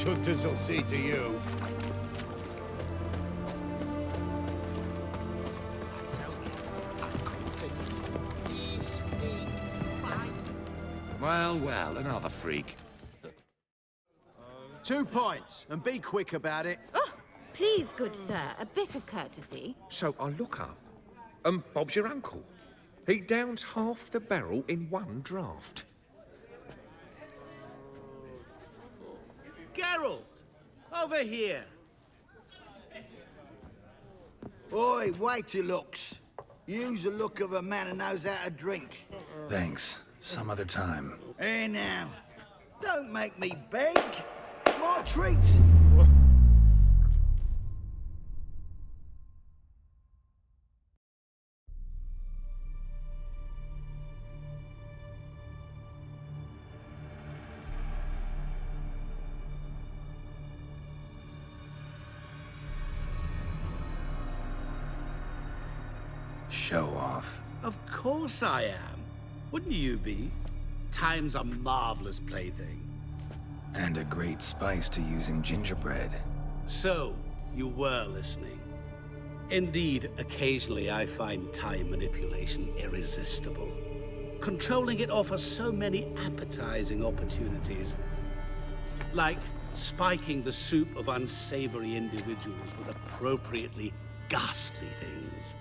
witch hunters will see to you. Well, well, another freak. 2 points, and be quick about it. Oh, please, good sir, a bit of courtesy. So I look up, and Bob's your uncle. He downs half the barrel in one draught. Geralt! Over here! Oi, wait your looks. Use the look of a man who knows how to drink. Thanks. Some other time. Here now. Don't make me beg. More treats. Show off. Of course I am. Wouldn't you be? Time's a marvelous plaything. And a great spice to use in gingerbread. So, you were listening. Indeed, occasionally I find time manipulation irresistible. Controlling it offers so many appetizing opportunities. Like spiking the soup of unsavory individuals with appropriately ghastly things.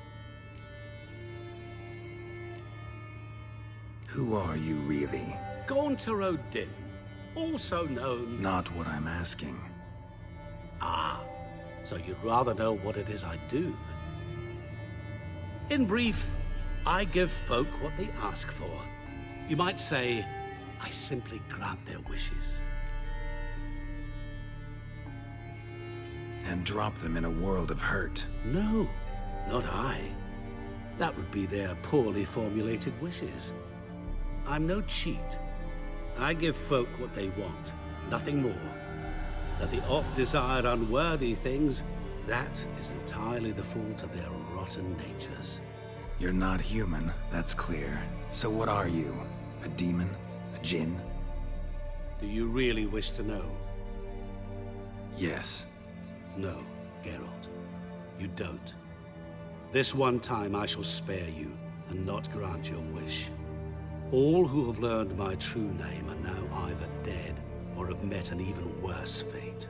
Who are you, really? Affrontiamo O'Dimm, also known... Not what I'm asking. Ah, so you'd rather know what it is I do. In brief, I give folk what they ask for. You might say, I simply grant their wishes. And drop them in a world of hurt. No, not I. That would be their poorly formulated wishes. I'm no cheat. I give folk what they want, nothing more. That the oft-desired unworthy things, that is entirely the fault of their rotten natures. You're not human, that's clear. So what are you? A demon? A djinn? Do you really wish to know? Yes. No, Geralt. You don't. This one time I shall spare you, and not grant your wish. All who have learned my true name are now either dead or have met an even worse fate.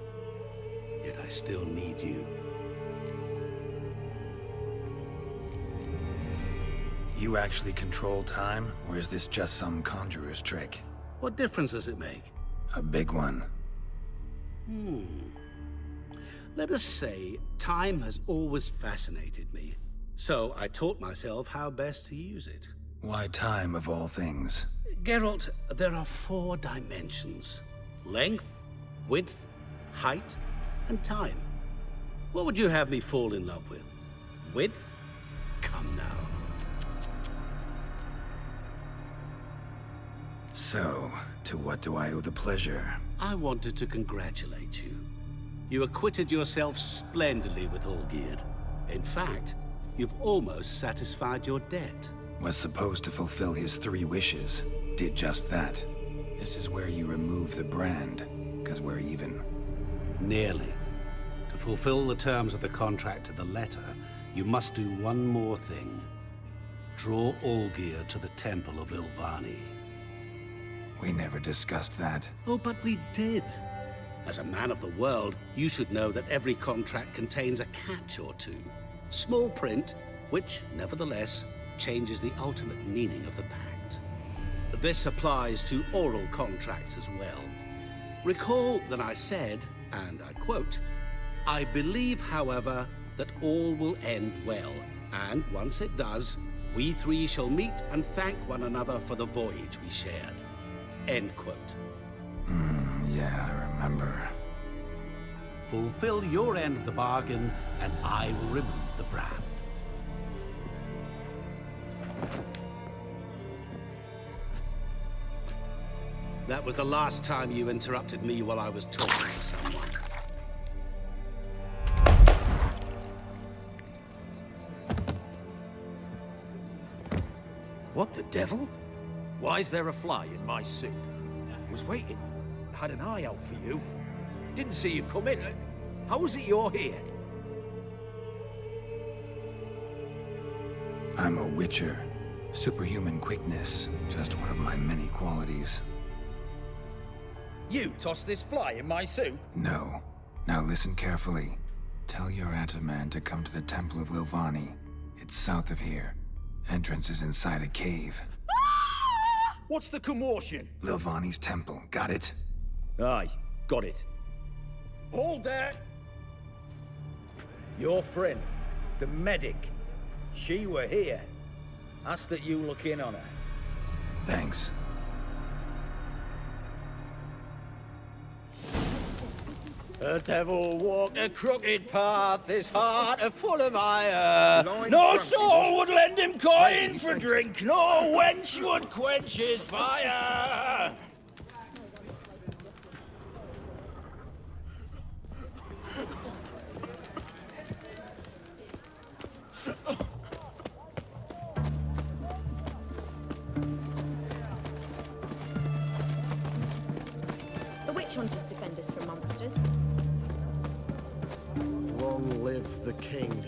Yet I still need you. You actually control time, or is this just some conjurer's trick? What difference does it make? A big one. Let us say, time has always fascinated me. So I taught myself how best to use it. Why time, of all things? Geralt, there are 4 dimensions. Length, width, height, and time. What would you have me fall in love with? Width? Come now. So, to what do I owe the pleasure? I wanted to congratulate you. You acquitted yourself splendidly with Olgierd. In fact, you've almost satisfied your debt. Was supposed to fulfill his 3 wishes. Did just that. This is where you remove the brand, 'cause we're even. Nearly. To fulfill the terms of the contract to the letter, you must do one more thing. Draw Olgierd to the Temple of Lilvani. We never discussed that. Oh, but we did. As a man of the world, you should know that every contract contains a catch or two. Small print, which, nevertheless, changes the ultimate meaning of the pact. This applies to oral contracts as well. Recall that I said, and I quote, "I believe, however, that all will end well, and once it does, we 3 shall meet and thank one another for the voyage we shared." End quote. Yeah, I remember. Fulfill your end of the bargain, and I will remove the brand. That was the last time you interrupted me while I was talking to someone. What the devil? Why is there a fly in my soup? Was waiting. Had an eye out for you. Didn't see you come in. How is it you're here? I'm a witcher. Superhuman quickness, just one of my many qualities. You tossed this fly in my soup? No. Now listen carefully. Tell your Ataman to come to the Temple of Lilvani. It's south of here. Entrance is inside a cave. What's the commotion? Lilvani's temple, got it? Aye, got it. Hold there! Your friend, the medic, she were here. Ask that you look in on her. Thanks. The devil walked a crooked path, his heart a full of ire. No soul would lend him coin for drink, no wench would quench his fire. The witch hunters defend us from monsters. Long live the king.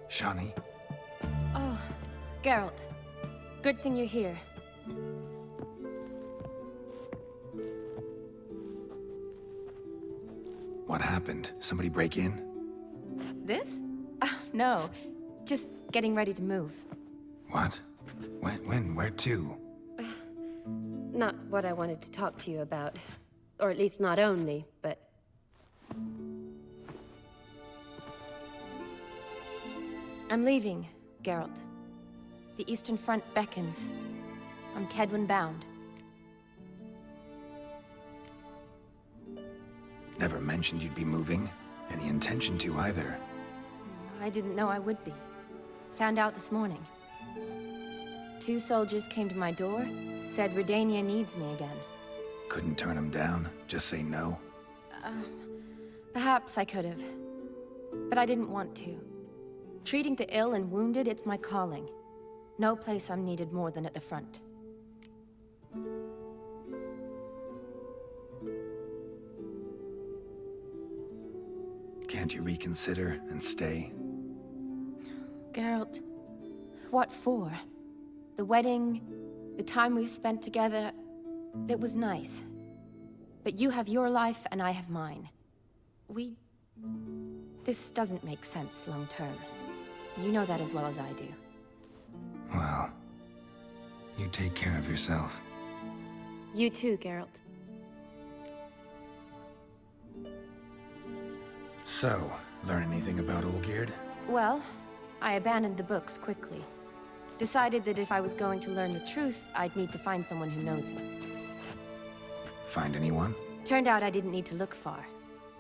Shani? Oh, Geralt. Good thing you're here. What happened? Somebody break in? This? No. Just getting ready to move. What? When? Where to? Not what I wanted to talk to you about. Or at least not only, but... I'm leaving, Geralt. The Eastern Front beckons. I'm Kedwin bound. Never mentioned you'd be moving. Any intention to either. I didn't know I would be. Found out this morning. 2 soldiers came to my door, said Redania needs me again. Couldn't turn him down? Just say no? Perhaps I could have. But I didn't want to. Treating the ill and wounded, it's my calling. No place I'm needed more than at the front. Can't you reconsider and stay? Geralt, what for? The wedding, the time we've spent together, it was nice. But you have your life and I have mine. This doesn't make sense long term. You know that as well as I do. Well, you take care of yourself. You too, Geralt. So, learn anything about Olgierd? Well, I abandoned the books quickly. Decided that if I was going to learn the truth, I'd need to find someone who knows him. Find anyone? Turned out I didn't need to look far.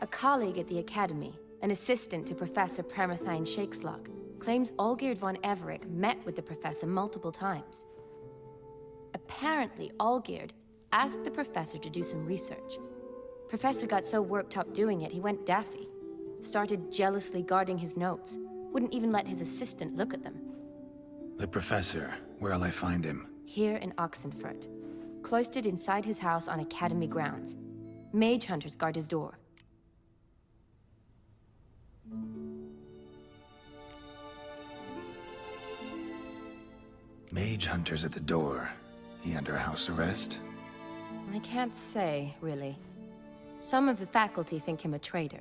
A colleague at the Academy, an assistant to Professor Permathine Shakeslog, claims Olgierd von Everec met with the professor multiple times. Apparently, Olgierd asked the professor to do some research. Professor got so worked up doing it, he went daffy. Started jealously guarding his notes. Wouldn't even let his assistant look at them. The professor. Where'll I find him? Here in Oxenfurt. Cloistered inside his house on Academy grounds. Mage hunters guard his door. Mage hunters at the door. He under house arrest? I can't say, really. Some of the faculty think him a traitor.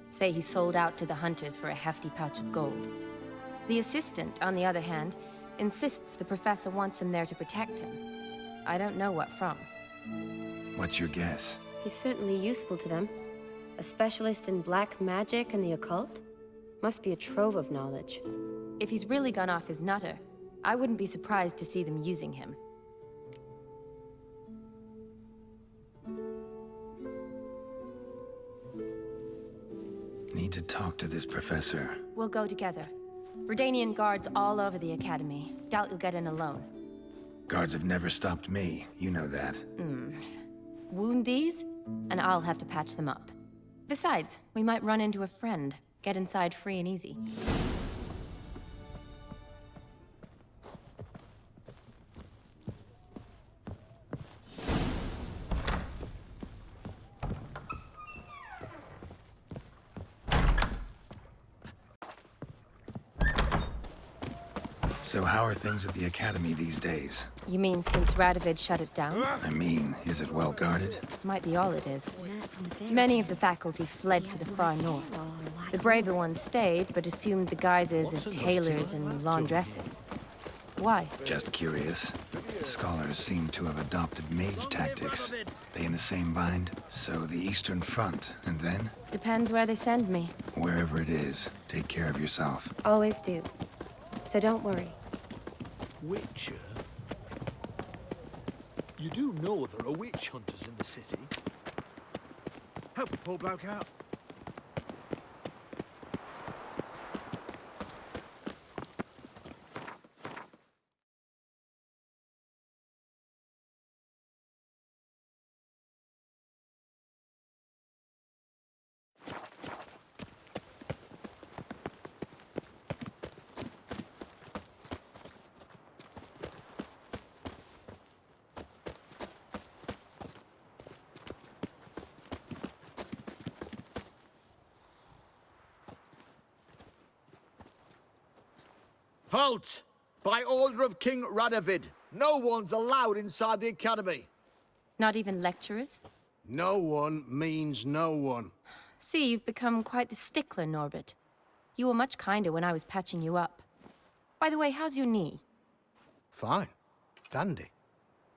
Say he sold out to the hunters for a hefty pouch of gold. The assistant, on the other hand, insists the professor wants him there to protect him. I don't know what from. What's your guess? He's certainly useful to them. A specialist in black magic and the occult? Must be a trove of knowledge. If he's really gone off his nutter, I wouldn't be surprised to see them using him. Need to talk to this professor. We'll go together. Redanian guards all over the Academy. Doubt you'll get in alone. Guards have never stopped me, you know that. Wound these, and I'll have to patch them up. Besides, we might run into a friend. Get inside free and easy. So how are things at the Academy these days? You mean since Radovid shut it down? I mean, is it well guarded? Might be all it is. Many of the faculty fled to the far north. The braver ones stayed, but assumed the guises of tailors and laundresses. Why? Just curious. Scholars seem to have adopted mage tactics. They in the same bind? So the Eastern Front, and then? Depends where they send me. Wherever it is, take care of yourself. Always do. So don't worry. Witcher? You do know there are witch hunters in the city? Help the poor bloke out. Halt! By order of King Radovid, no one's allowed inside the Academy. Not even lecturers? No one means no one. See, you've become quite the stickler, Norbert. You were much kinder when I was patching you up. By the way, how's your knee? Fine. Dandy.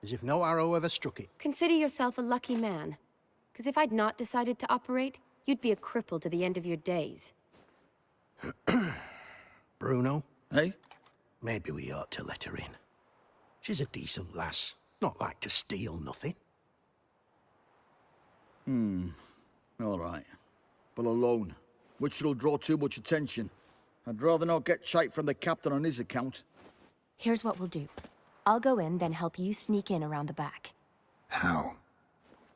As if no arrow ever struck it. Consider yourself a lucky man. Because if I'd not decided to operate, you'd be a cripple to the end of your days. Bruno? Eh? Maybe we ought to let her in. She's a decent lass. Not like to steal nothing. All right. But alone, which will draw too much attention. I'd rather not get shite from the captain on his account. Here's what we'll do. I'll go in, then help you sneak in around the back. How?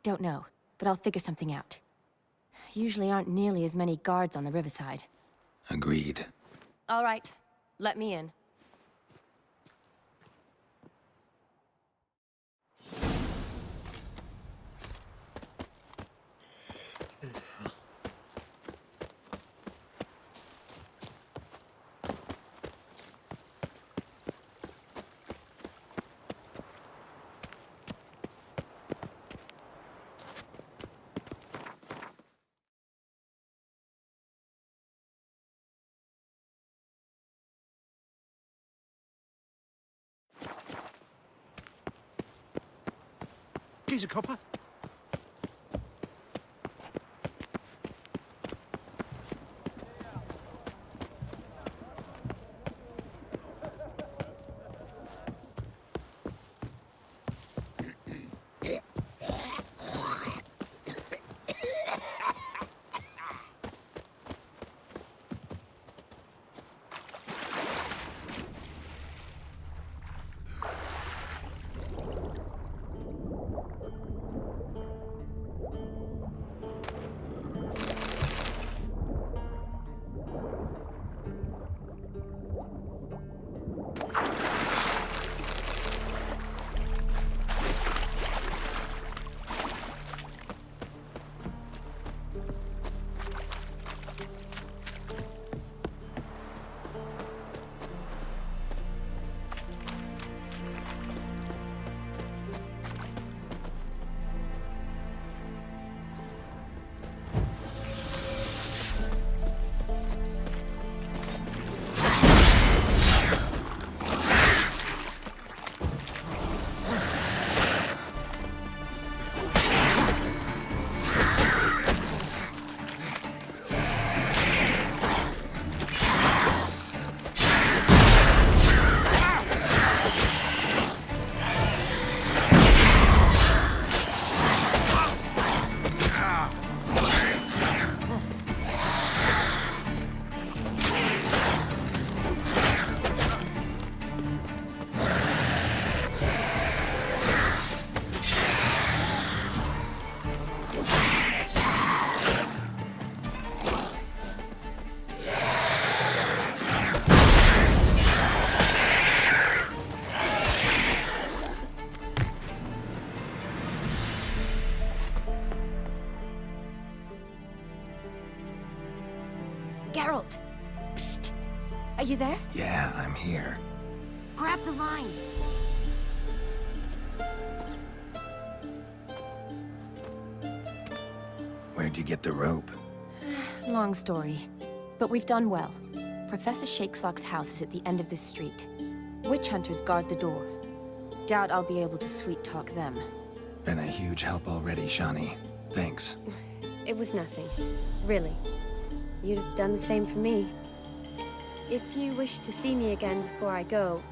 Don't know, but I'll figure something out. Usually aren't nearly as many guards on the riverside. Agreed. All right, let me in. He's a copper. Geralt! Psst! Are you there? Yeah, I'm here. Grab the line! Where'd you get the rope? Long story. But we've done well. Professor Shakesock's house is at the end of this street. Witch hunters guard the door. Doubt I'll be able to sweet-talk them. Been a huge help already, Shani. Thanks. It was nothing. Really. You'd have done the same for me. If you wish to see me again before I go,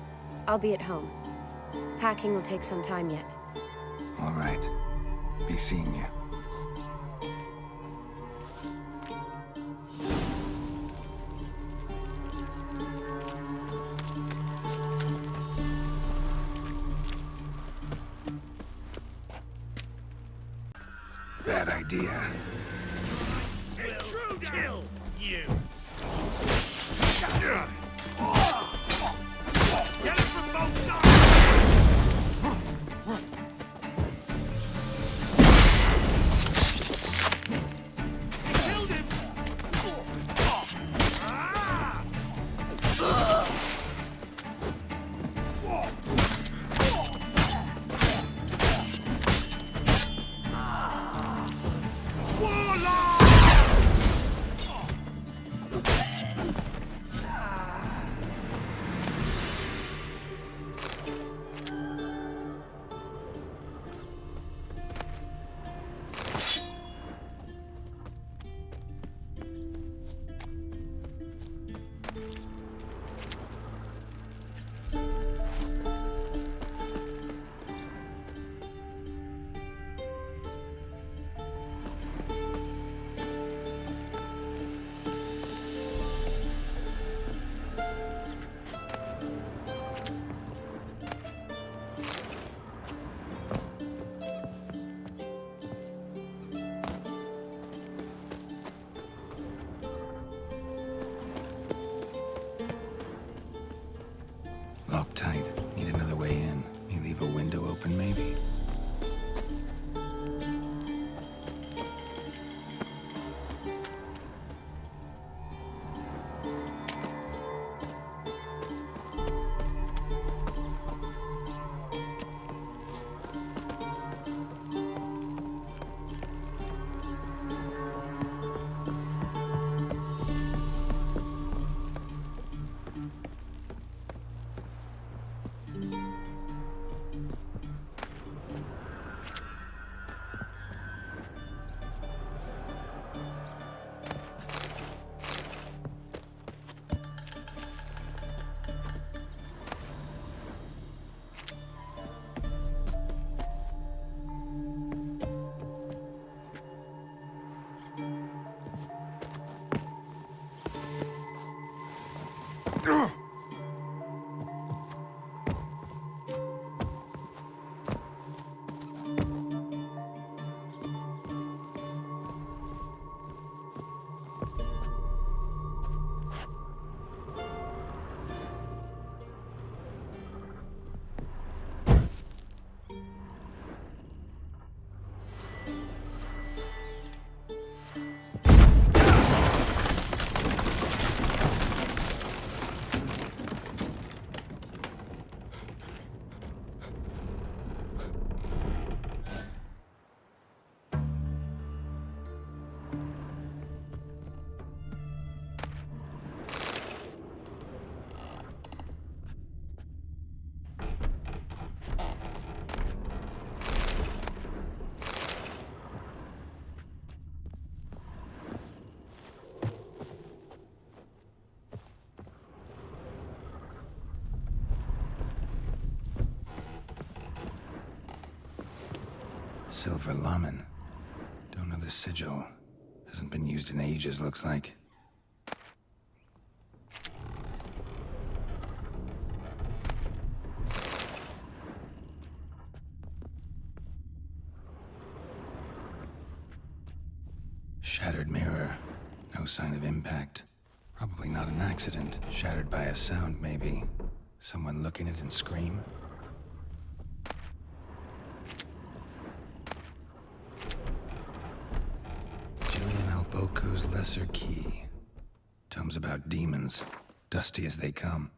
I'll be at home. Packing will take some time yet. All right. Be seeing you. Bad idea. True kill you. Get it from both sides. Killed him. Locked tight. Need another way in. You leave a window open, maybe? Silver Laman. Don't know the sigil. Hasn't been used in ages, looks like. Shattered mirror. No sign of impact. Probably not an accident. Shattered by a sound, maybe. Someone look in it and scream. Boko's lesser key. Tomes about demons, dusty as they come.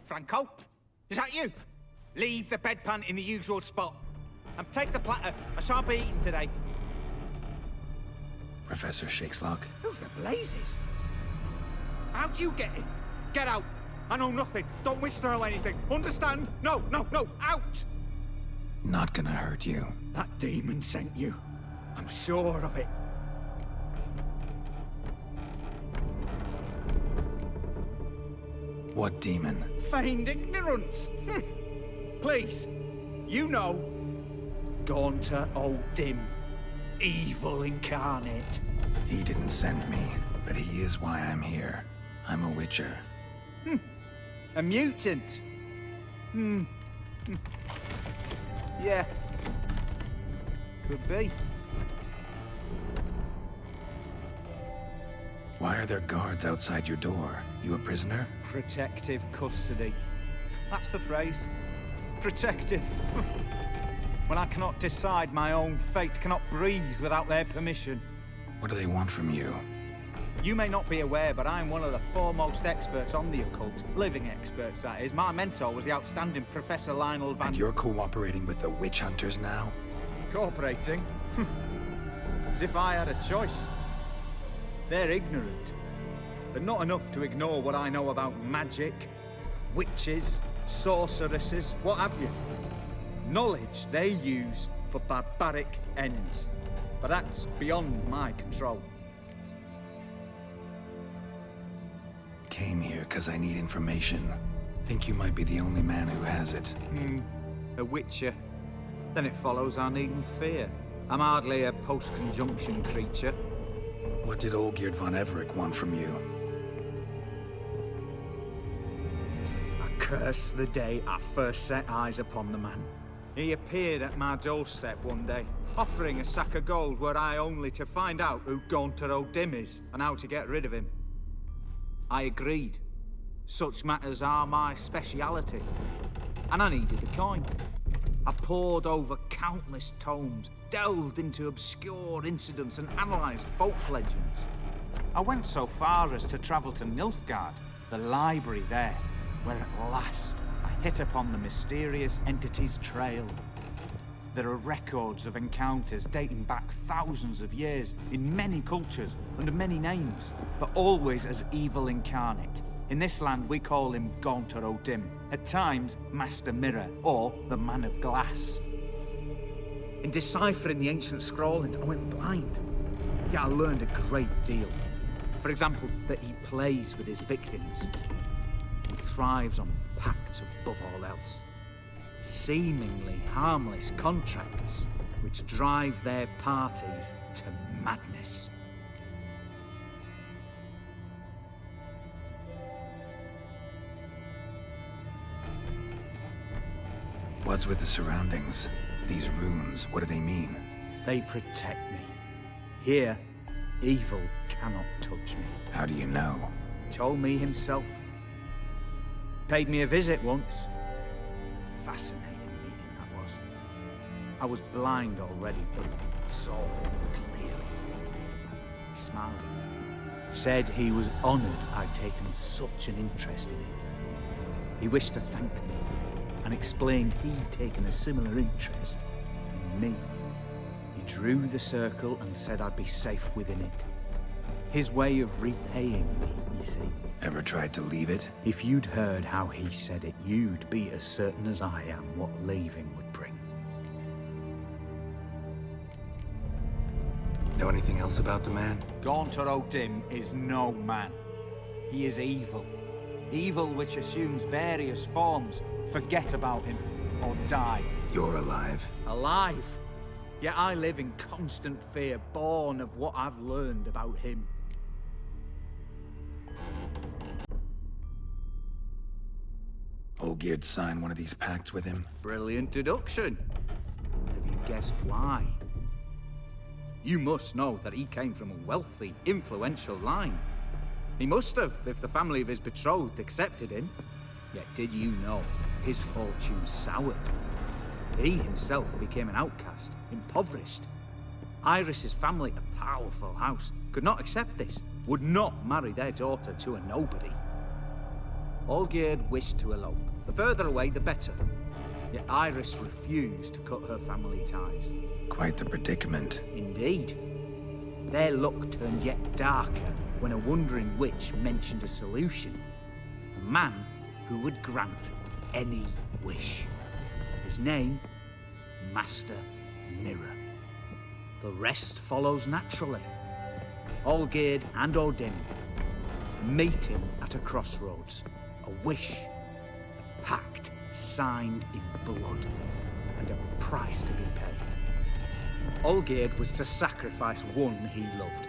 Franco? Is that you? Leave the bedpan in the usual spot. And take the platter. I shan't be eating today. Professor Shakeslock? Who the blazes? How do you get in? Get out. I know nothing. Don't whisper or anything. Understand? No, no, no. Out! Not gonna hurt you. That demon sent you. I'm sure of it. What demon? Feigned ignorance. Please, you know. Gaunter O'Dimm. Evil incarnate. He didn't send me, but he is why I'm here. I'm a witcher. A mutant. Yeah. Could be. Why are there guards outside your door? You a prisoner? Protective custody. That's the phrase. Protective. When I cannot decide my own fate, cannot breathe without their permission. What do they want from you? You may not be aware, but I'm one of the foremost experts on the occult. Living experts, that is. My mentor was the outstanding Professor Lionel Van... And you're cooperating with the witch hunters now? Cooperating? As if I had a choice. They're ignorant, but not enough to ignore what I know about magic, witches, sorceresses, what have you. Knowledge they use for barbaric ends, but that's beyond my control. Came here because I need information. Think you might be the only man who has it. A witcher. Then it follows I needn't fear. I'm hardly a post-conjunction creature. What did Olgierd von Everec want from you? I curse the day I first set eyes upon the man. He appeared at my doorstep one day, offering a sack of gold were I only to find out who Gaunter O'Dimm is and how to get rid of him. I agreed. Such matters are my speciality. And I needed the coin. I pored over countless tomes, delved into obscure incidents and analysed folk legends. I went so far as to travel to Nilfgaard, the library there, where at last I hit upon the mysterious entity's trail. There are records of encounters dating back thousands of years in many cultures under many names, but always as evil incarnate. In this land, we call him Gaunter O'Dimm, at times Master Mirror or the Man of Glass. In deciphering the ancient scrawlings, I went blind. Yet I learned a great deal. For example, that he plays with his victims and thrives on pacts above all else. Seemingly harmless contracts which drive their parties to madness. What's with the surroundings? These runes, what do they mean? They protect me. Here, evil cannot touch me. How do you know? Told me himself. Paid me a visit once. Fascinating meeting I was blind already, but saw him clearly. He smiled at me, said he was honoured I'd taken such an interest in him. He wished to thank me, and explained he'd taken a similar interest in me. He drew the circle and said I'd be safe within it. His way of repaying me, you see. Ever tried to leave it? If you'd heard how he said it, you'd be as certain as I am what leaving would bring. Know anything else about the man? Gaunter O'Dimm is no man. He is evil. Evil which assumes various forms. Forget about him, or die. You're alive. Alive? Yet I live in constant fear, born of what I've learned about him. Olgierd signed one of these pacts with him? Brilliant deduction. Have you guessed why? You must know that he came from a wealthy, influential line. He must have, if the family of his betrothed accepted him. Yet did you know his fortune soured? He himself became an outcast, impoverished. Iris's family, a powerful house, could not accept this, would not marry their daughter to a nobody. Olgierd wished to elope. The further away, the better. Yet Iris refused to cut her family ties. Quite the predicament. Indeed. Their luck turned yet darker when a wandering witch mentioned a solution. A man who would grant any wish. His name, Master Mirror. The rest follows naturally. Olgierd and O'Dimm meeting at a crossroads. A wish, a pact signed in blood, and a price to be paid. Olgierd was to sacrifice one he loved.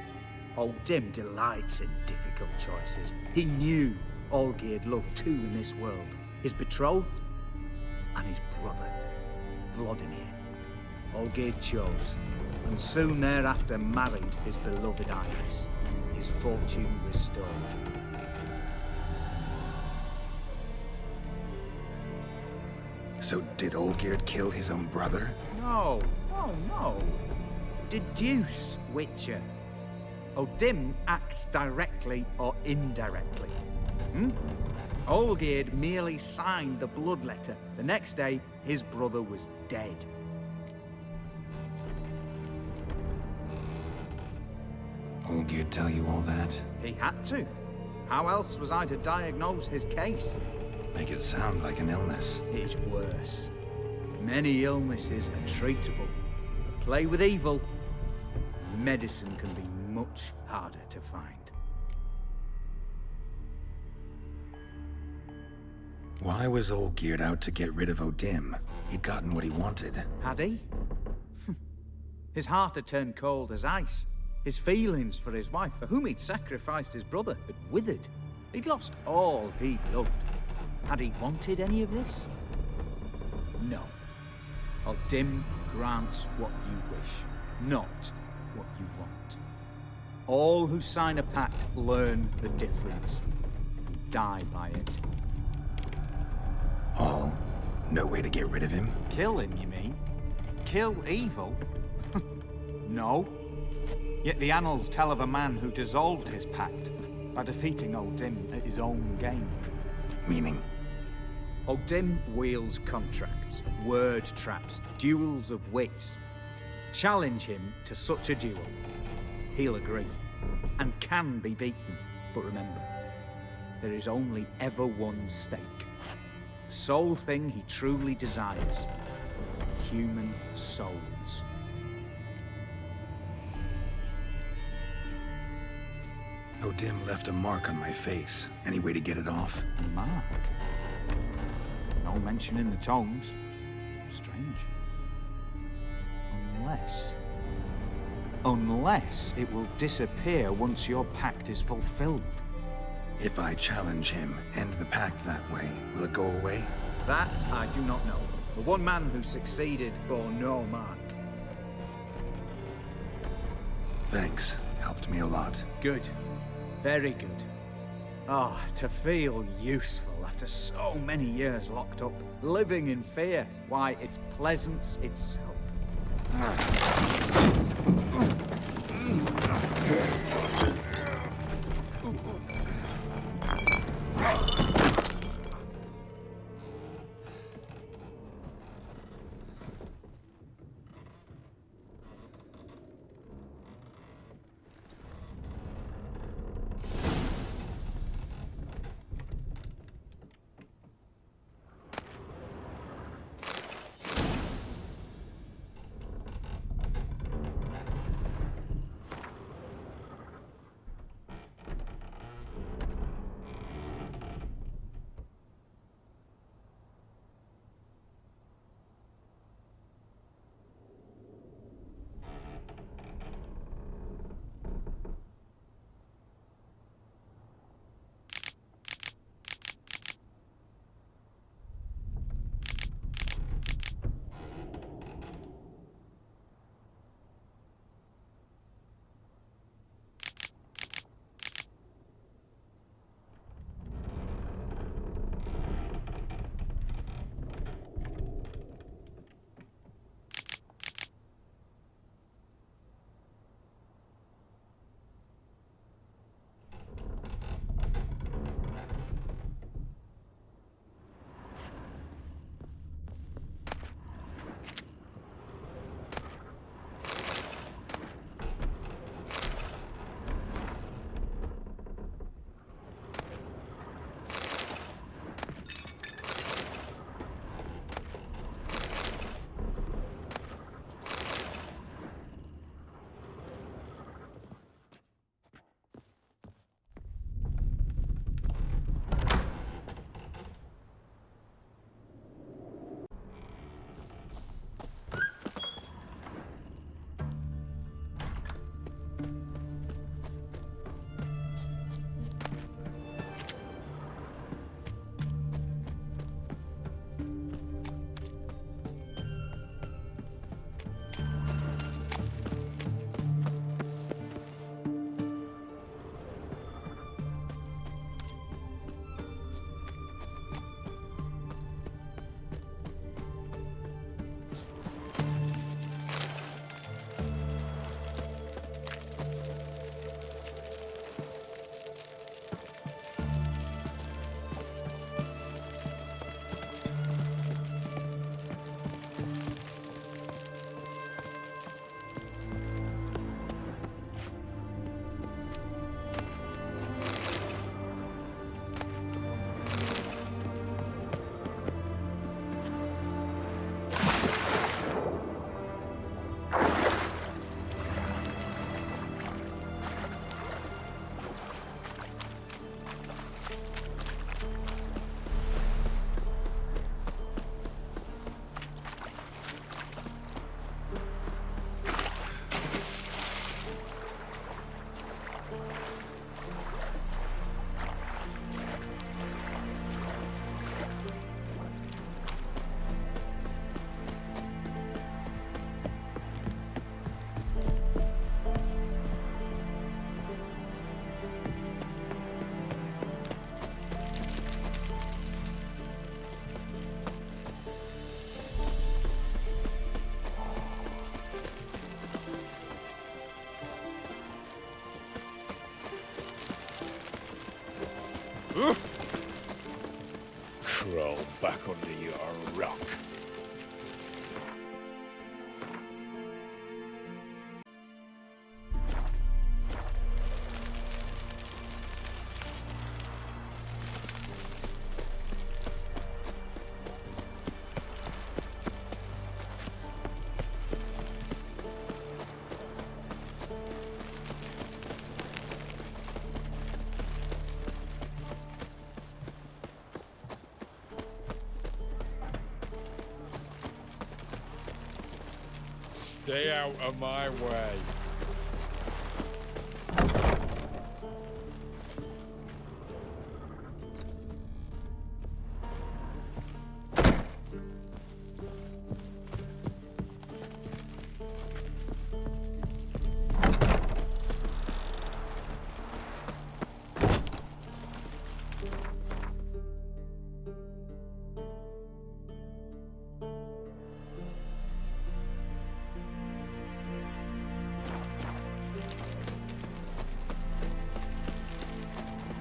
O'Dimm delights in difficult choices. He knew Olgierd loved two in this world, his betrothed and his brother, Vladimir. Olgierd chose, and soon thereafter married his beloved Iris, his fortune restored. So did Olgierd kill his own brother? No. Deduce, Witcher. O'Dimm acts directly or indirectly. Olgierd merely signed the blood letter. The next day, his brother was dead. Olgierd tell you all that? He had to. How else was I to diagnose his case? Make it sound like an illness. It is worse. Many illnesses are treatable. But play with evil, medicine can be much harder to find. Why was Olgierd out to get rid of O'Dimm? He'd gotten what he wanted. Had he? His heart had turned cold as ice. His feelings for his wife, for whom he'd sacrificed his brother, had withered. He'd lost all he'd loved. Had he wanted any of this? No. O'Dimm grants what you wish, not what you want. All who sign a pact learn the difference, and die by it. All? No way to get rid of him? Kill him, you mean? Kill evil? No. Yet the annals tell of a man who dissolved his pact by defeating O'Dimm at his own game. Meaning? O'Dimm wields contracts, word traps, duels of wits. Challenge him to such a duel. He'll agree, and can be beaten. But remember, there is only ever one stake. The sole thing he truly desires. Human souls. O'Dimm left a mark on my face. Any way to get it off? A mark? No mention in the tomes. Strange. Unless it will disappear once your pact is fulfilled. If I challenge him, end the pact that way, will it go away? That I do not know. The one man who succeeded bore no mark. Thanks. Helped me a lot. Good. Very good. Oh, to feel useful after so many years locked up, living in fear. Why, it's pleasance itself. Crawl back under your rock. Stay out of my way.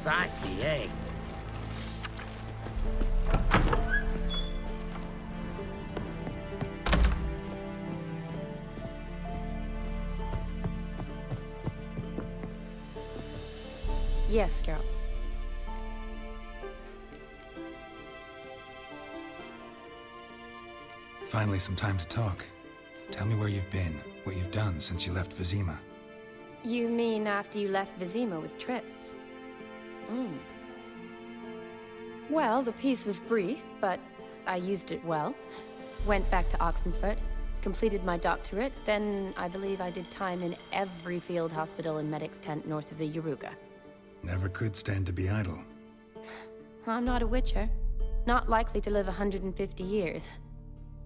spicy, eh? Yes, Geralt. Finally, some time to talk. Tell me where you've been, what you've done since you left Vizima. You mean after you left Vizima with Triss? Well, the peace was brief, but I used it well. Went back to Oxenfurt, completed my doctorate, then I believe I did time in every field hospital and medic's tent north of the Yaruga. Never could stand to be idle. I'm not a witcher. Not likely to live 150 years.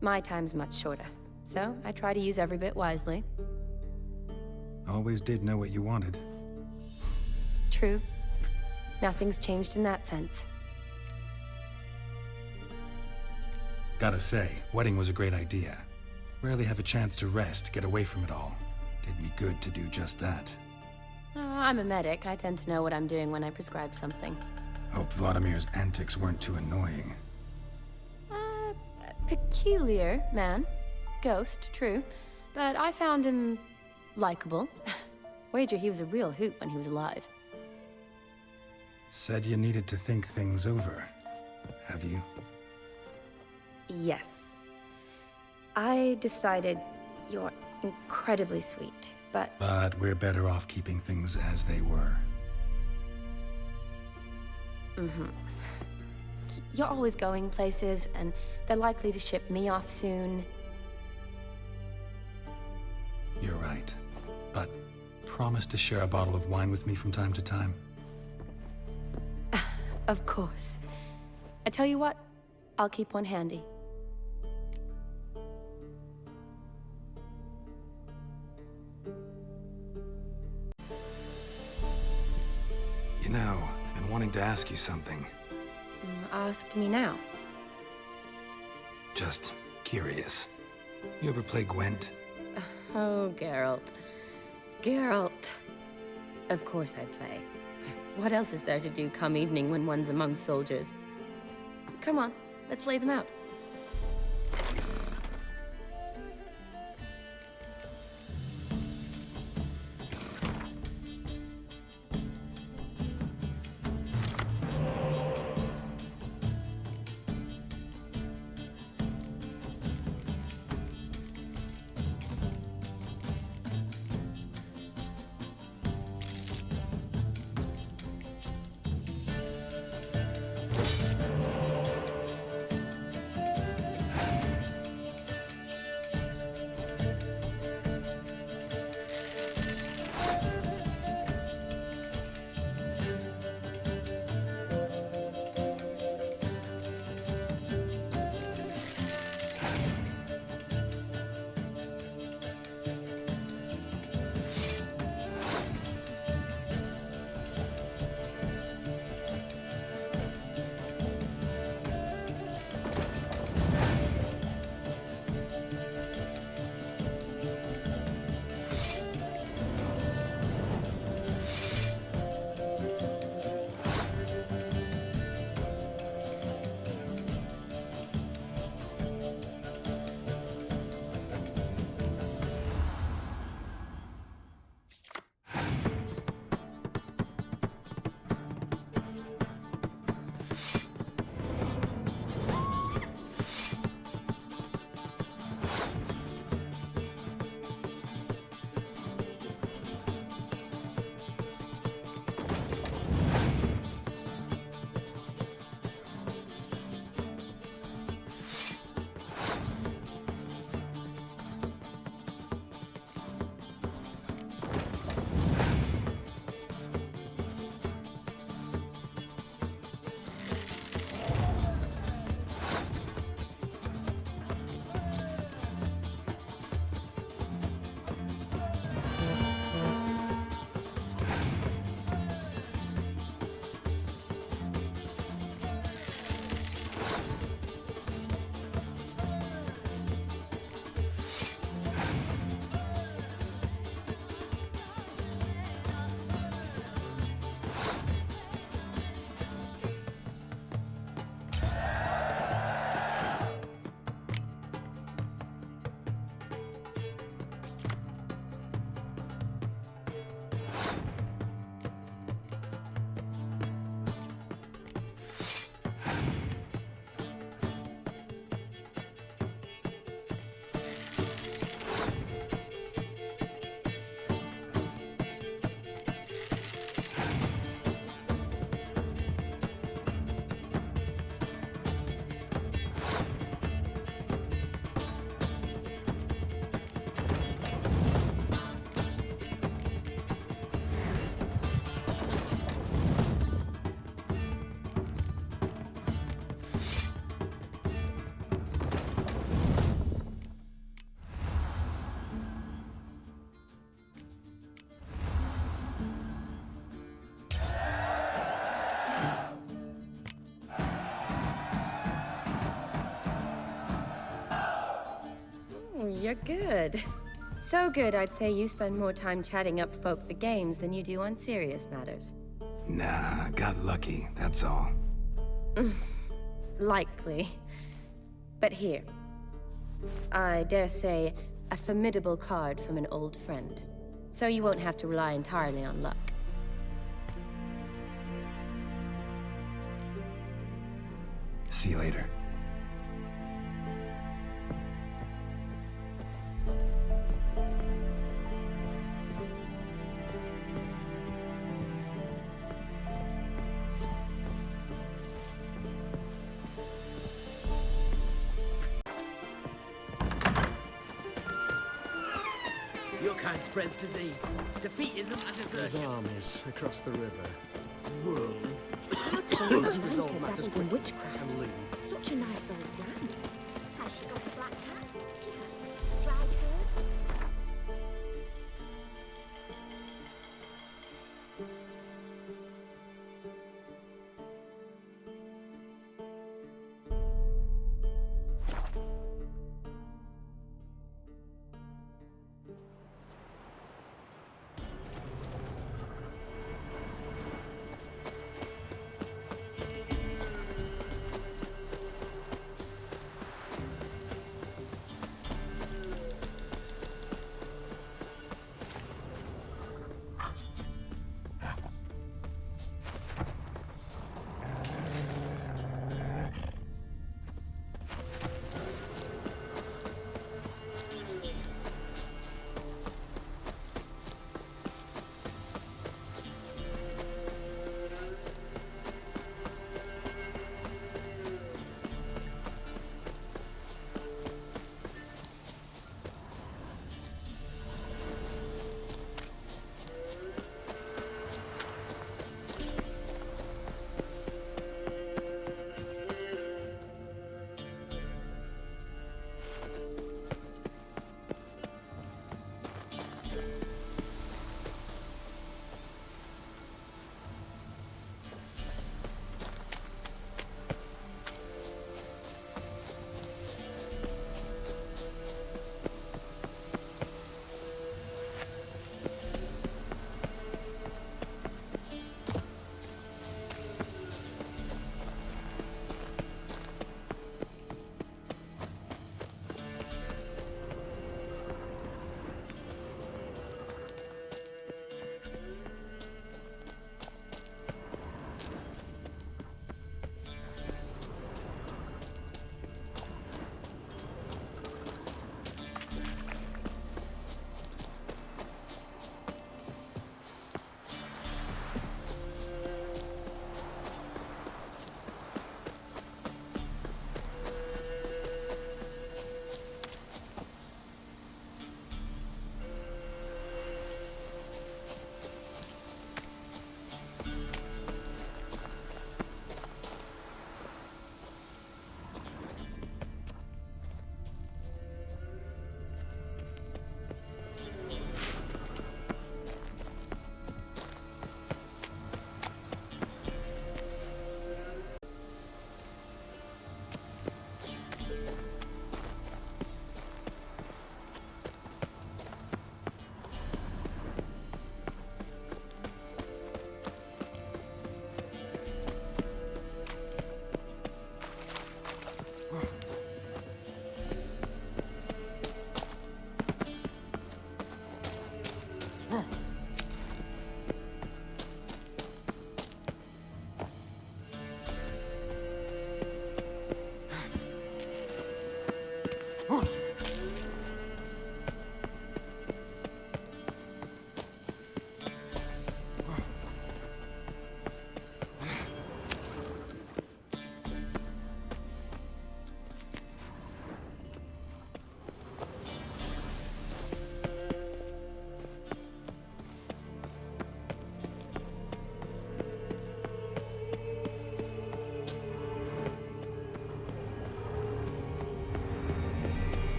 My time's much shorter, so I try to use every bit wisely. Always did know what you wanted. True. Nothing's changed in that sense. Gotta say, wedding was a great idea. Rarely have a chance to rest, get away from it all. Did me good to do just that. I'm a medic. I tend to know what I'm doing when I prescribe something. Hope Vladimir's antics weren't too annoying. Peculiar man. Ghost, true. But I found him likable. Wager he was a real hoot when he was alive. Said you needed to think things over. Have you? Yes. I decided you're incredibly sweet, but... But we're better off keeping things as they were. You're always going places, and they're likely to ship me off soon. You're right. But promise to share a bottle of wine with me from time to time. Of course. I tell you what, I'll keep one handy. You know, I've been wanting to ask you something. Ask me now. Just curious. You ever play Gwent? Oh, Geralt. Geralt. Of course I play. What else is there to do come evening when one's among soldiers? Come on, let's lay them out. you're good. So good, I'd say you spend more time chatting up folk for games than you do on serious matters. Nah, got lucky, that's all. Likely. But here. I dare say, a formidable card from an old friend. So you won't have to rely entirely on luck. See you later. Your kind spreads disease. Defeatism and There's desertion. armies across the river. Wool. It's hard to believe Let's resolve Rinka matters dabbled in quickly witchcraft. and leave. Such a nice old ram. Has she got a black cat? She has. Dried herbs?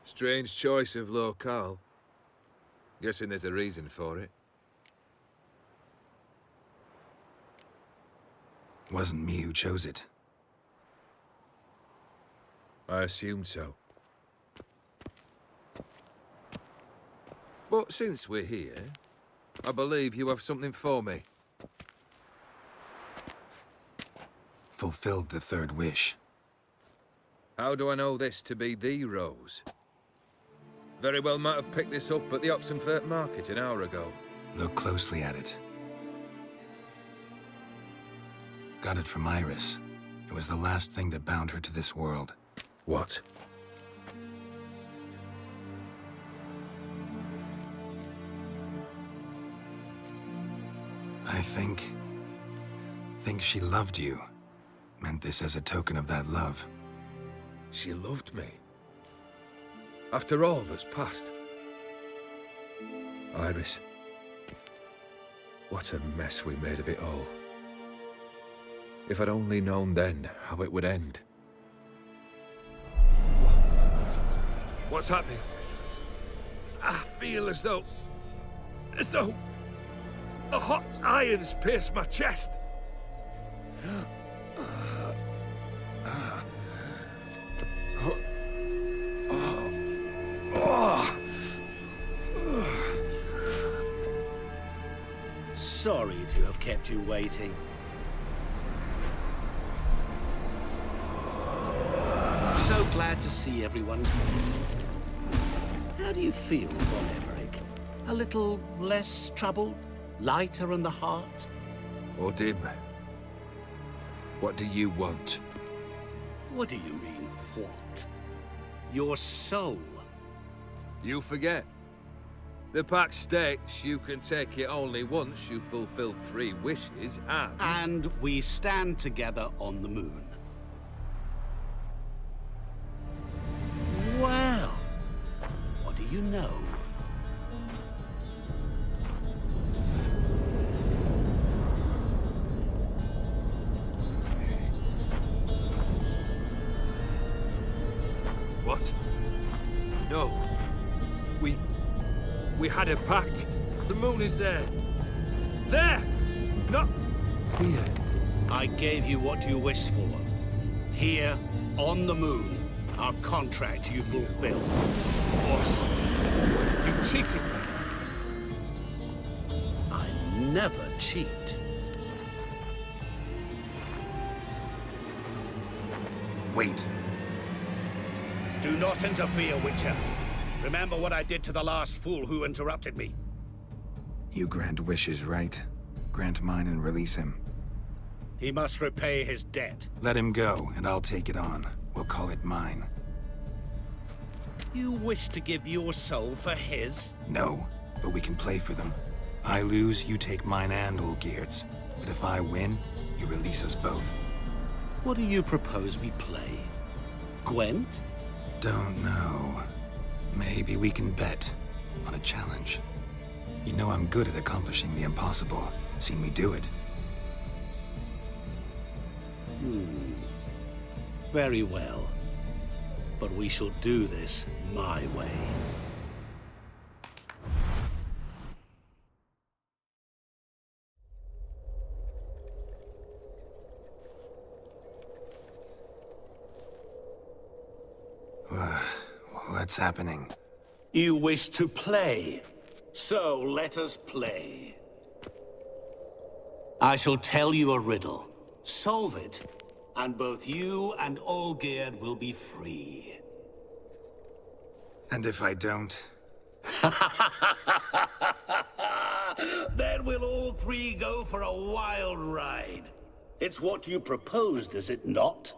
Strange choice of locale. Guessing there's a reason for it. Wasn't me who chose it. I assumed so. But since we're here, I believe you have something for me. Fulfilled the third wish. How do I know this to be the rose? Very well might have picked this up at the Oxenfurt market an hour ago. Look closely at it. Got it from Iris. It was the last thing that bound her to this world. What? I think she loved you. Meant this as a token of that love. She loved me. After all that's passed. Iris. What a mess we made of it all. If I'd only known then how it would end. What's happening? I feel as though a hot iron's pierced my chest. Sorry to have kept you waiting. So glad to see everyone's moved. How do you feel, Von Emmerich? A little less troubled? Lighter in the heart? O'Dimm, what do you want? What do you mean, what? Your soul. You forget. The pact states you can take it only once you've fulfilled 3 wishes, And we stand together on the moon. Well, what do you know? What? No. We had a pact. The moon is there. There! Not here. I gave you what you wished for. Here, on the moon, our contract you fulfilled. Boss, you cheated me. I never cheat. Wait. Do not interfere, Witcher. Remember what I did to the last fool who interrupted me. You grant wishes, right? Grant mine and release him. He must repay his debt. Let him go, and I'll take it on. We'll call it mine. You wish to give your soul for his? No, but we can play for them. I lose, you take mine and Olgierd's. But if I win, you release us both. What do you propose we play? Gwent? Don't know. Maybe we can bet on a challenge. You know I'm good at accomplishing the impossible. Seen me do it. Very well. But we shall do this my way. What's happening? You wish to play, so let us play. I shall tell you a riddle. Solve it, and both you and Olgierd will be free. And if I don't? Then we'll all 3 go for a wild ride. It's what you proposed, is it not?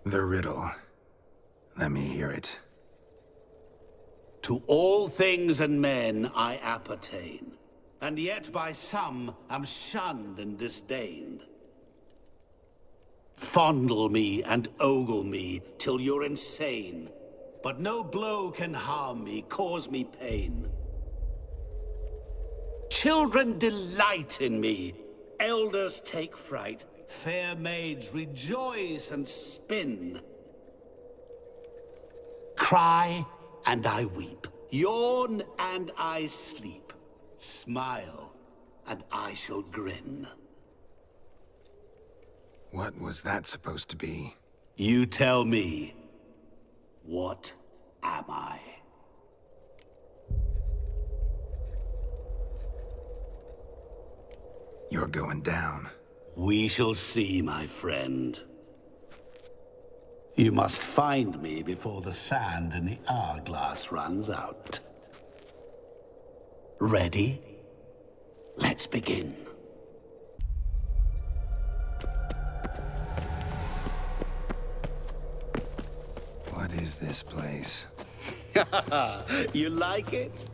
The riddle. Let me hear it. To all things and men I appertain, and yet by some am shunned and disdained. Fondle me and ogle me till you're insane, but no blow can harm me, cause me pain. Children delight in me, elders take fright, fair maids rejoice and spin. Cry and I weep. Yawn and I sleep. Smile and I shall grin. What was that supposed to be? You tell me. What am I? You're going down. We shall see, my friend. You must find me before the sand in the hourglass runs out. Ready? Let's begin. What is this place? You like it?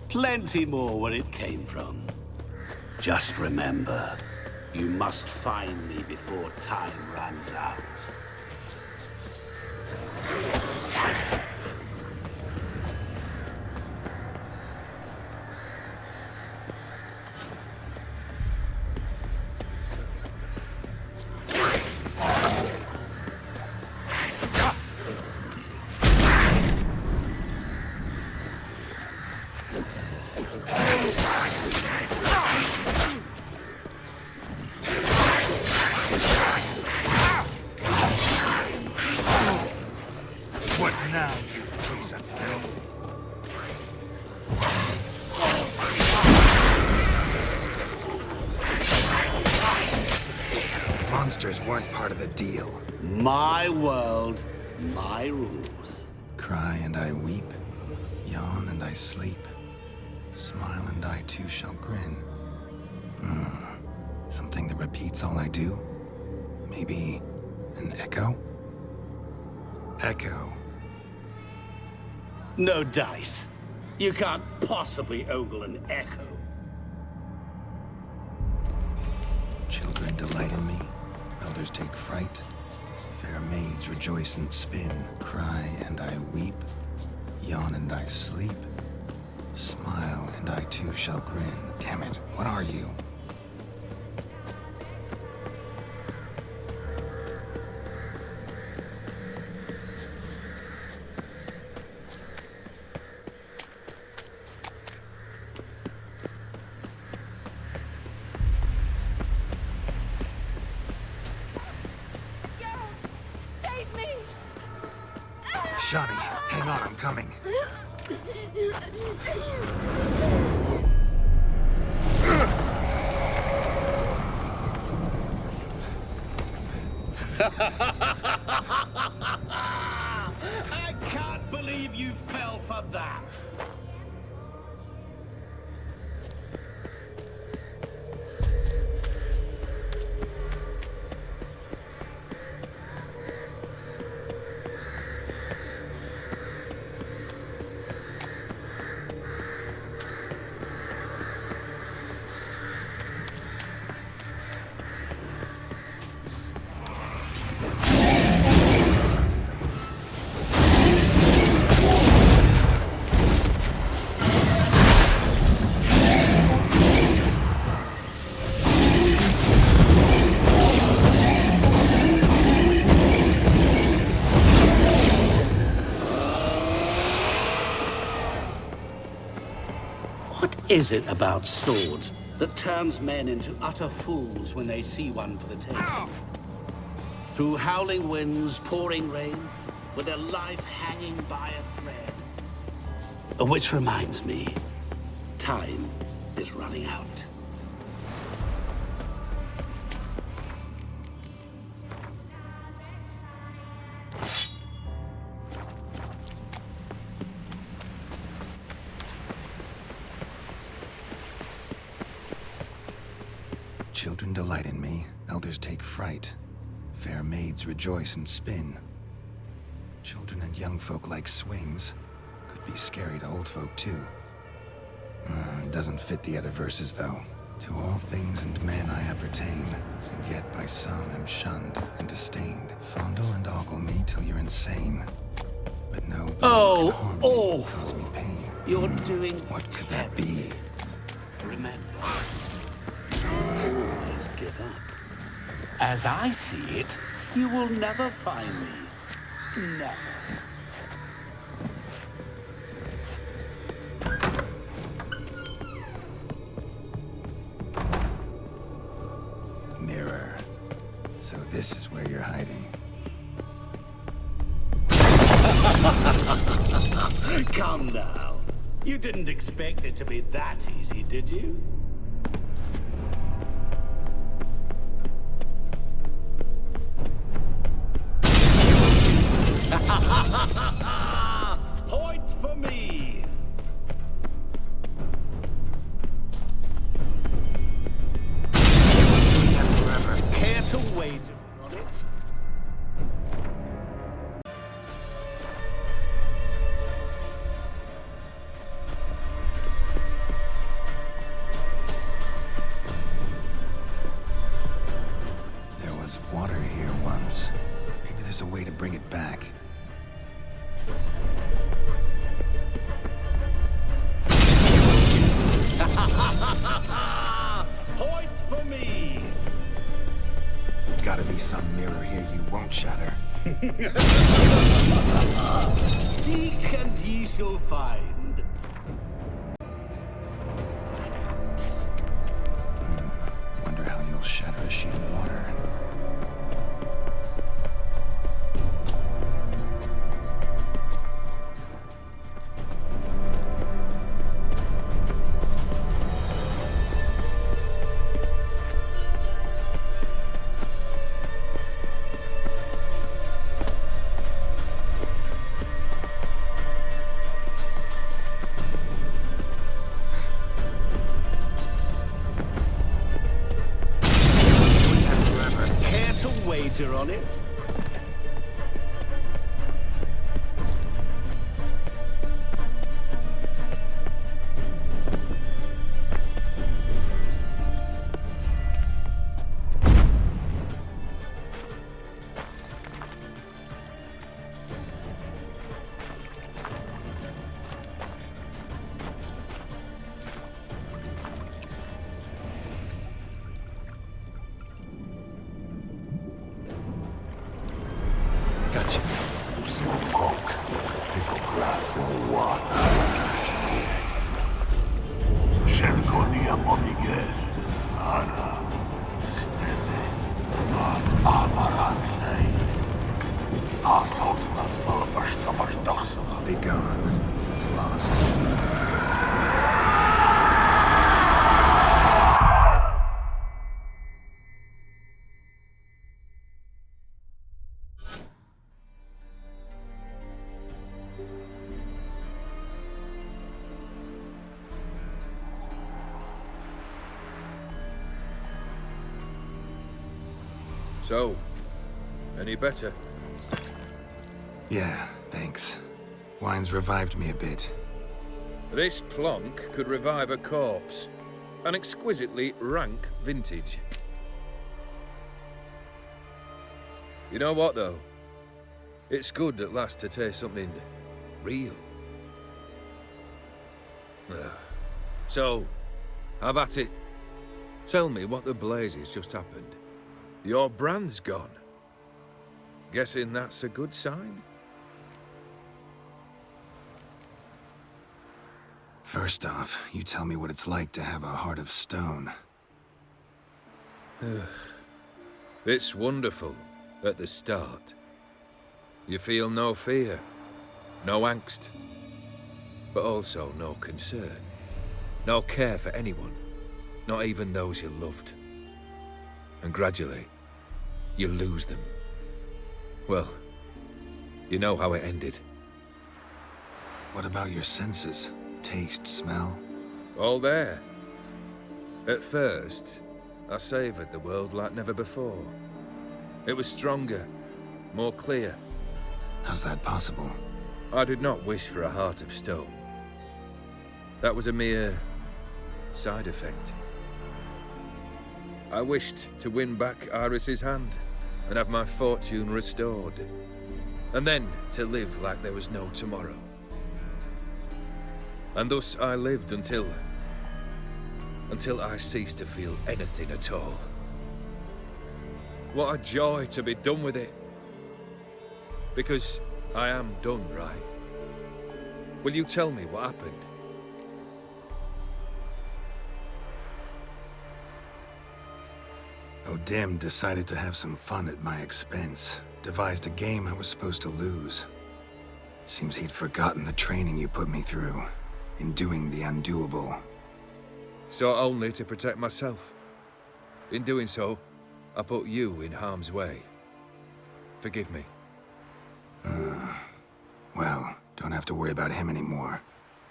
Plenty more where it came from. Just remember, you must find me before time runs out. What now, you piece of filth? Monsters weren't part of the deal. My world, my rules. Cry and I weep, yawn and I sleep, smile and I too shall grin. Something that repeats all I do? Maybe an echo? Echo. No dice. You can't possibly ogle an echo. Children delight in me, elders take fright. Fair maids rejoice and spin, cry and I weep, yawn and I sleep, smile and I too shall grin. Damn it, what are you? Shani, hang on, I'm coming. I can't believe you fell for that. What is it about swords that turns men into utter fools when they see one for the taking? Through howling winds, pouring rain, with their life hanging by a thread. Which reminds me, time is running out. Children delight in me, elders take fright. Fair maids rejoice and spin. Children and young folk like swings. Could be scary to old folk too. Doesn't fit the other verses though. To all things and men I appertain, and yet by some am shunned and disdained. Fondle and ogle me till you're insane. But no blow can harm me, cause me pain. You're doing what could that be? Remember, always give up. As I see it, you will never find me. Never. Mirror. So this is where you're hiding. Come now. You didn't expect it to be that easy, did you? Point for me! Care to wager on it? There was water here once. Maybe there's a way to bring it back. Point for me! Gotta be some mirror here you won't shatter. Seek and ye shall find. Wonder how you'll shatter a sheet of water. Wager on it? Gotcha. Be gone. You've lost. So, any better? Yeah, thanks. Wine's revived me a bit. This plonk could revive a corpse. An exquisitely rank vintage. You know what, though? It's good at last to taste something real. So, have at it. Tell me what the blazes just happened. Your brand's gone. Guessing that's a good sign? First off, you tell me what it's like to have a heart of stone. It's wonderful at the start. You feel no fear, no angst, but also no concern, no care for anyone, not even those you loved. And gradually, you lose them. Well, you know how it ended. What about your senses? Taste, smell? All there. At first, I savoured the world like never before. It was stronger, more clear. How's that possible? I did not wish for a heart of stone. That was a mere side effect. I wished to win back Iris's hand and have my fortune restored. And then to live like there was no tomorrow. And thus I lived until I ceased to feel anything at all. What a joy to be done with it. Because I am done, right? Will you tell me what happened? O'Dimm decided to have some fun at my expense. Devised a game I was supposed to lose. Seems he'd forgotten the training you put me through in doing the undoable. Sought only to protect myself. In doing so, I put you in harm's way. Forgive me. Well, don't have to worry about him anymore.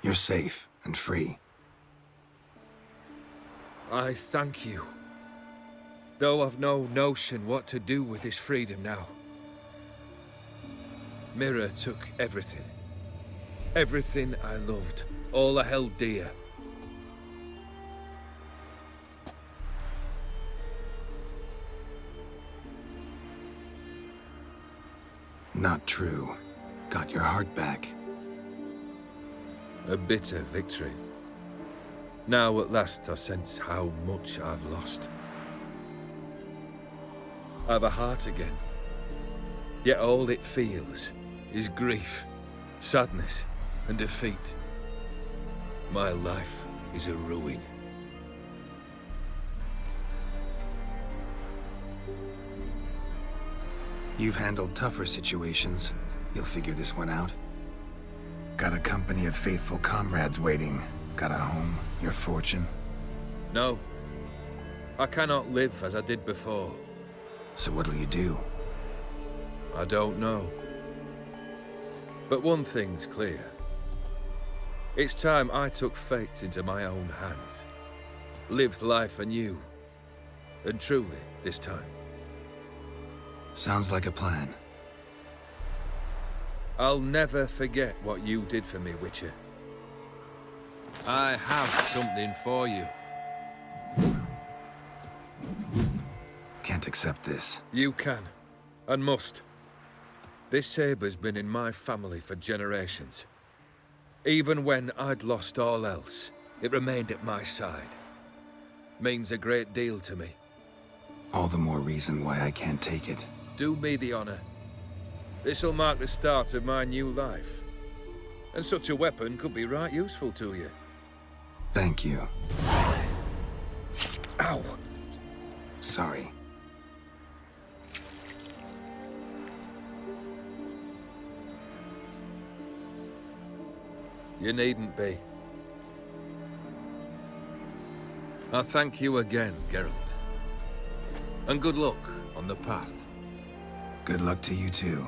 You're safe and free. I thank you. Though I've no notion what to do with this freedom now. Mirror took everything. Everything I loved. All I held dear. Not true. Got your heart back. A bitter victory. Now at last I sense how much I've lost. I've a heart again. Yet all it feels is grief, sadness, and defeat. My life is a ruin. You've handled tougher situations. You'll figure this one out. Got a company of faithful comrades waiting. Got a home, your fortune. No. I cannot live as I did before. So what'll you do? I don't know. But one thing's clear. It's time I took fate into my own hands. Lived life anew. And truly, this time. Sounds like a plan. I'll never forget what you did for me, Witcher. I have something for you. Can't accept this. You can, and must. This sabre's been in my family for generations. Even when I'd lost all else, it remained at my side. Means a great deal to me. All the more reason why I can't take it. Do me the honor. This'll mark the start of my new life. And such a weapon could be right useful to you. Thank you. Ow! Sorry. You needn't be. I thank you again, Geralt. And good luck on the path. Good luck to you too.